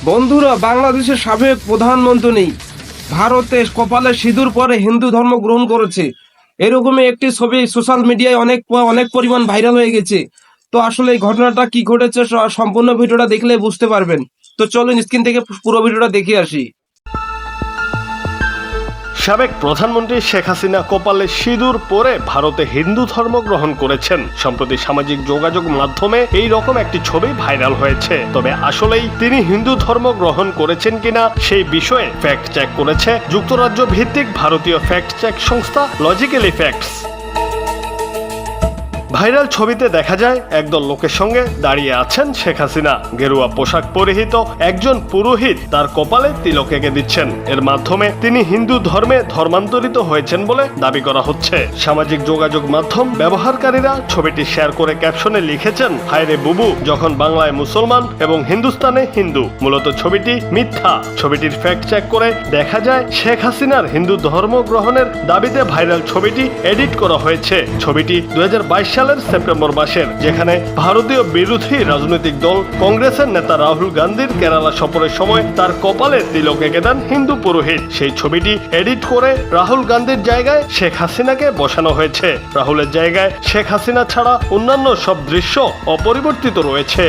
বন্ধুরা, বাংলাদেশের সাবেক প্রধানমন্ত্রী ভারতে কপালে সিঁদুর পরে হিন্দু ধর্ম গ্রহণ করেছে, এরকমই একটি ছবি সোশ্যাল মিডিয়ায় অনেক অনেক পরিমাণ ভাইরাল হয়ে গেছে। তো আসলে এই ঘটনাটা কি ঘটেছে সম্পূর্ণ ভিডিওটা দেখলে বুঝতে পারবেন। তো চলুন স্ক্রিন থেকে পুরো ভিডিওটা দেখে আসি। সাবেক প্রধানমন্ত্রী শেখ হাসিনা কপালে সিঁদুর পরে ভারতে হিন্দু ধর্ম গ্রহণ করেছেন। সম্প্রতি সামাজিক যোগাযোগ মাধ্যমে এই রকম একটি ছবি ভাইরাল হয়েছে। তবে আসলেই তিনি হিন্দু ধর্ম গ্রহণ করেছেন কিনা সেই বিষয়ে ফ্যাক্ট চেক করেছে যুক্তরাজ্য ভিত্তিক ভারতীয় ফ্যাক্ট চেক সংস্থা লজিক্যালি ফ্যাক্টস। ভাইরাল ছবিতে দেখা যায় একদল লোকের সঙ্গে দাঁড়িয়ে আছেন শেখ হাসিনা। গেরুয়া পোশাক পরিহিত একজন পুরোহিত তার কপালে তিলক এঁকে দিচ্ছেন। এর মাধ্যমে তিনি হিন্দু ধর্মে ধর্মান্তরিত হয়েছেন বলে দাবি করা হচ্ছে। সামাজিক যোগাযোগ মাধ্যম ব্যবহারকারীরা ছবিটি শেয়ার করে ক্যাপশনে লিখেছেন, হায়রে বুবু, যখন বাংলায় মুসলমান এবং হিন্দুস্তানে হিন্দু। মূলত ছবিটি মিথ্যা। ছবিটির ফ্যাক্ট চেক করে দেখা যায় শেখ হাসিনার হিন্দু ধর্ম গ্রহণের দাবিতে ভাইরাল ছবিটি এডিট করা হয়েছে। ছবিটি 2022 সালের সেপ্টেম্বর মাসের, যেখানে ভারতীয় বিরোধী রাজনৈতিক দল কংগ্রেসের নেতা রাহুল গান্ধীর কেরালা সফরের সময় তার কপালে তিলক এঁকে দেন হিন্দু পুরোহিত। সেই ছবিটি এডিট করে রাহুল গান্ধীর জায়গায় শেখ হাসিনাকে বসানো হয়েছে। রাহুলের জায়গায় শেখ হাসিনা ছাড়া অন্যান্য সব দৃশ্য অপরিবর্তিত রয়েছে।